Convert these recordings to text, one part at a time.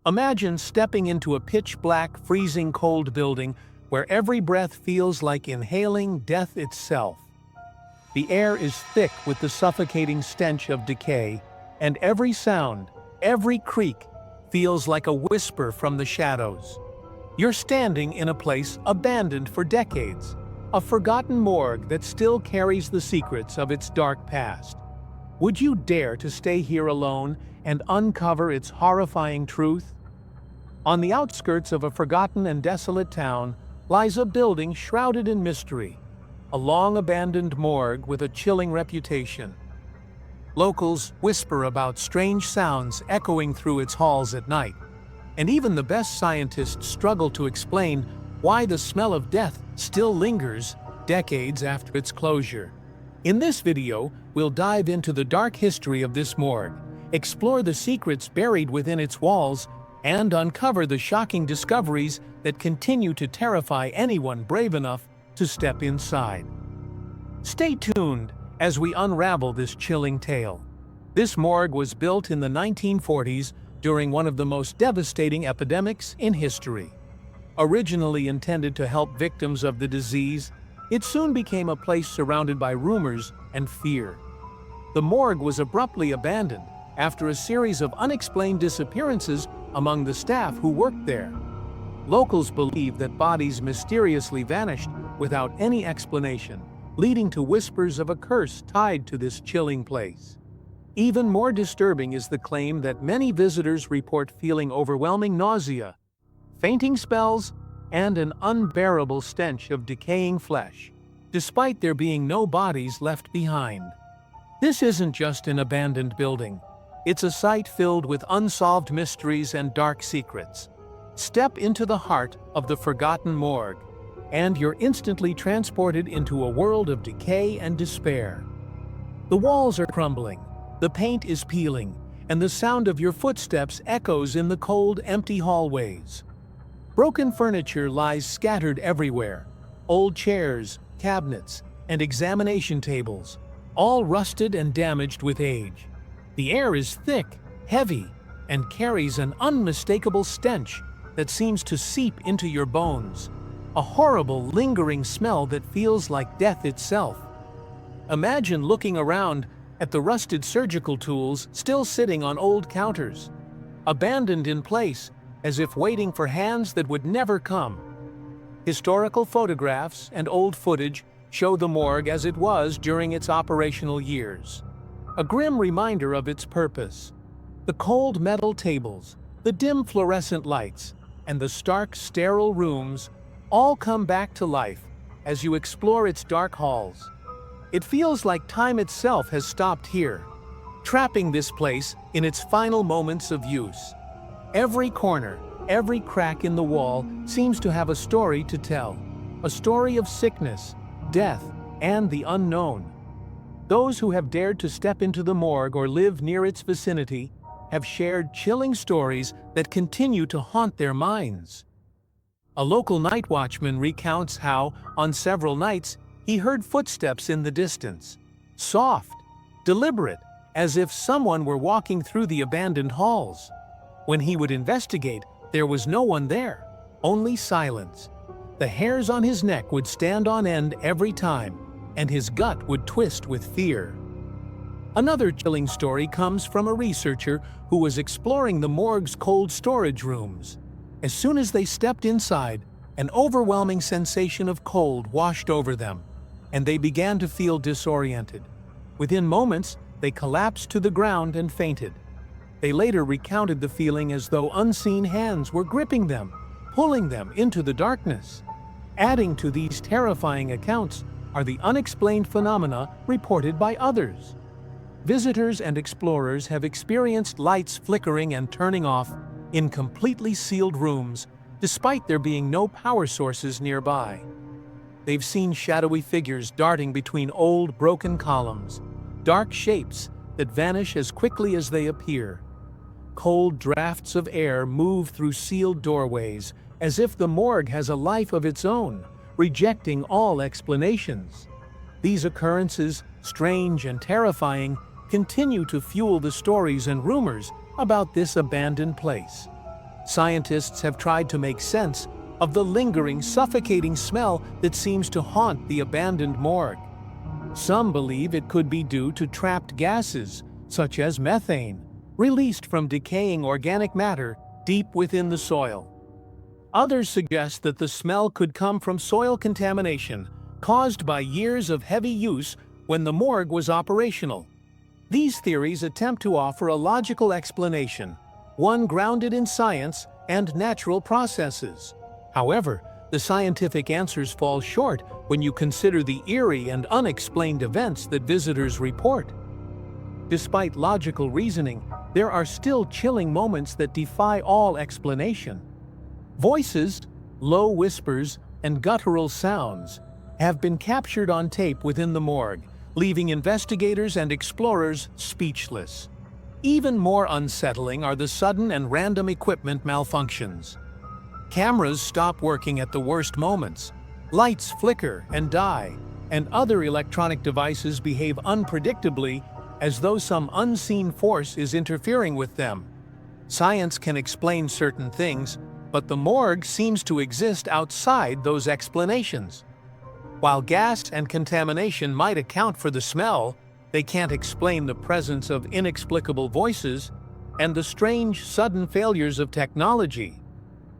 Imagine stepping into a pitch-black, freezing cold building where every breath feels like inhaling death itself. The air is thick with the suffocating stench of decay, and every sound, every creak, feels like a whisper from the shadows. You're standing in a place abandoned for decades, a forgotten morgue that still carries the secrets of its dark past. Would you dare to stay here alone and uncover its horrifying truth? On the outskirts of a forgotten and desolate town lies a building shrouded in mystery, a long-abandoned morgue with a chilling reputation. Locals whisper about strange sounds echoing through its halls at night, and even the best scientists struggle to explain why the smell of death still lingers decades after its closure. In this video, we'll dive into the dark history of this morgue, explore the secrets buried within its walls, and uncover the shocking discoveries that continue to terrify anyone brave enough to step inside. Stay tuned as we unravel this chilling tale. This morgue was built in the 1940s during one of the most devastating epidemics in history. Originally intended to help victims of the disease, it soon became a place surrounded by rumors and fear. The morgue was abruptly abandoned after a series of unexplained disappearances among the staff who worked there. Locals believe that bodies mysteriously vanished without any explanation, leading to whispers of a curse tied to this chilling place. Even more disturbing is the claim that many visitors report feeling overwhelming nausea, fainting spells, and an unbearable stench of decaying flesh, despite there being no bodies left behind. This isn't just an abandoned building. It's a site filled with unsolved mysteries and dark secrets. Step into the heart of the forgotten morgue, and you're instantly transported into a world of decay and despair. The walls are crumbling, the paint is peeling, and the sound of your footsteps echoes in the cold, empty hallways. Broken furniture lies scattered everywhere. Old chairs, cabinets, and examination tables, all rusted and damaged with age. The air is thick, heavy, and carries an unmistakable stench that seems to seep into your bones. A horrible, lingering smell that feels like death itself. Imagine looking around at the rusted surgical tools still sitting on old counters, abandoned in place, as if waiting for hands that would never come. Historical photographs and old footage show the morgue as it was during its operational years. A grim reminder of its purpose. The cold metal tables, the dim fluorescent lights, and the stark, sterile rooms all come back to life as you explore its dark halls. It feels like time itself has stopped here, trapping this place in its final moments of use. Every corner, every crack in the wall seems to have a story to tell, a story of sickness, death, and the unknown. Those who have dared to step into the morgue or live near its vicinity have shared chilling stories that continue to haunt their minds. A local night watchman recounts how, on several nights, he heard footsteps in the distance, soft, deliberate, as if someone were walking through the abandoned halls. When he would investigate, there was no one there, only silence. The hairs on his neck would stand on end every time, and his gut would twist with fear. Another chilling story comes from a researcher who was exploring the morgue's cold storage rooms. As soon as they stepped inside, an overwhelming sensation of cold washed over them, and they began to feel disoriented. Within moments, they collapsed to the ground and fainted. They later recounted the feeling as though unseen hands were gripping them, pulling them into the darkness. Adding to these terrifying accounts are the unexplained phenomena reported by others. Visitors and explorers have experienced lights flickering and turning off in completely sealed rooms, despite there being no power sources nearby. They've seen shadowy figures darting between old, broken columns, dark shapes that vanish as quickly as they appear. Cold drafts of air move through sealed doorways, as if the morgue has a life of its own, rejecting all explanations. These occurrences, strange and terrifying, continue to fuel the stories and rumors about this abandoned place. Scientists have tried to make sense of the lingering, suffocating smell that seems to haunt the abandoned morgue. Some believe it could be due to trapped gases, such as methane, released from decaying organic matter deep within the soil. Others suggest that the smell could come from soil contamination caused by years of heavy use when the morgue was operational. These theories attempt to offer a logical explanation, one grounded in science and natural processes. However, the scientific answers fall short when you consider the eerie and unexplained events that visitors report. Despite logical reasoning, there are still chilling moments that defy all explanation. Voices, low whispers, and guttural sounds have been captured on tape within the morgue, leaving investigators and explorers speechless. Even more unsettling are the sudden and random equipment malfunctions. Cameras stop working at the worst moments, lights flicker and die, and other electronic devices behave unpredictably as though some unseen force is interfering with them. Science can explain certain things, but the morgue seems to exist outside those explanations. While gas and contamination might account for the smell, they can't explain the presence of inexplicable voices and the strange, sudden failures of technology.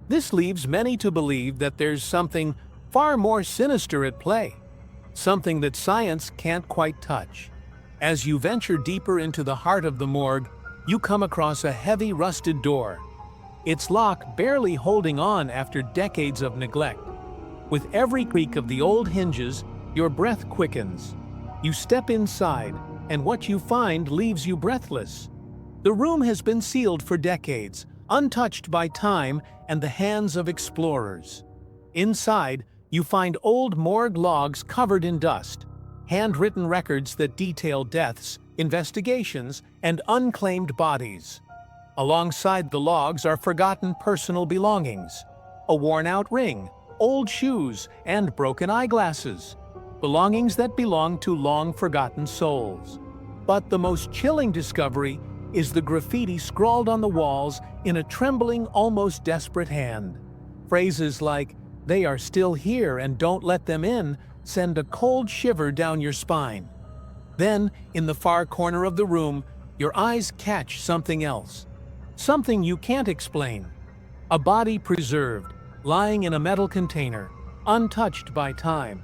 This leaves many to believe that there's something far more sinister at play, something that science can't quite touch. As you venture deeper into the heart of the morgue, you come across a heavy, rusted door, its lock barely holding on after decades of neglect. With every creak of the old hinges, your breath quickens. You step inside, and what you find leaves you breathless. The room has been sealed for decades, untouched by time and the hands of explorers. Inside, you find old morgue logs covered in dust, handwritten records that detail deaths, investigations, and unclaimed bodies. Alongside the logs are forgotten personal belongings, a worn-out ring, old shoes, and broken eyeglasses, belongings that belong to long-forgotten souls. But the most chilling discovery is the graffiti scrawled on the walls in a trembling, almost desperate hand. Phrases like, "They are still here and don't let them in," send a cold shiver down your spine. Then, in the far corner of the room, your eyes catch something else. Something you can't explain. A body preserved, lying in a metal container, untouched by time.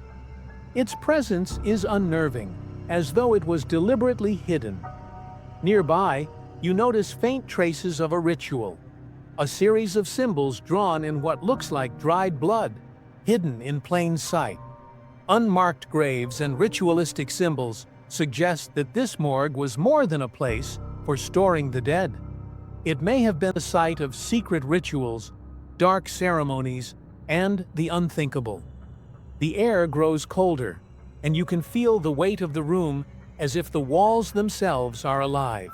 Its presence is unnerving, as though it was deliberately hidden. Nearby, you notice faint traces of a ritual, a series of symbols drawn in what looks like dried blood, hidden in plain sight. Unmarked graves and ritualistic symbols suggest that this morgue was more than a place for storing the dead. It may have been a site of secret rituals, dark ceremonies, and the unthinkable. The air grows colder, and you can feel the weight of the room as if the walls themselves are alive.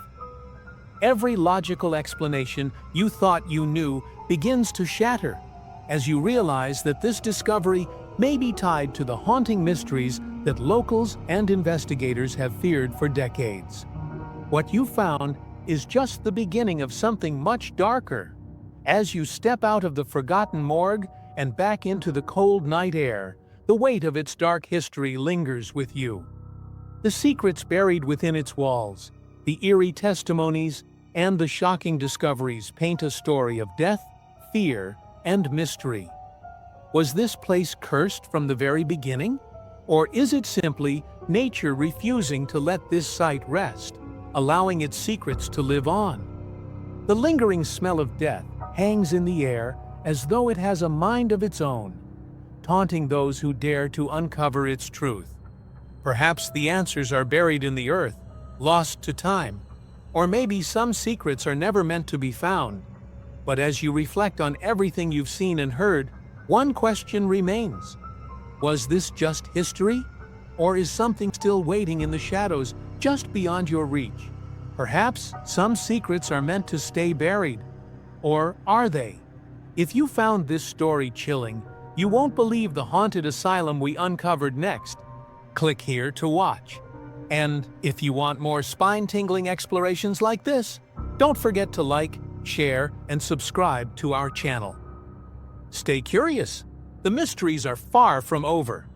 Every logical explanation you thought you knew begins to shatter as you realize that this discovery may be tied to the haunting mysteries that locals and investigators have feared for decades. What you found is just the beginning of something much darker. As you step out of the forgotten morgue and back into the cold night air, the weight of its dark history lingers with you. The secrets buried within its walls, the eerie testimonies, and the shocking discoveries paint a story of death, fear, and mystery. Was this place cursed from the very beginning? Or is it simply nature refusing to let this site rest, allowing its secrets to live on? The lingering smell of death hangs in the air as though it has a mind of its own, taunting those who dare to uncover its truth. Perhaps the answers are buried in the earth, lost to time, or maybe some secrets are never meant to be found. But as you reflect on everything you've seen and heard, one question remains. Was this just history? Or is something still waiting in the shadows just beyond your reach? Perhaps some secrets are meant to stay buried. Or are they? If you found this story chilling, you won't believe the haunted asylum we uncovered next. Click here to watch. And if you want more spine-tingling explorations like this, don't forget to like, share, and subscribe to our channel. Stay curious. The mysteries are far from over.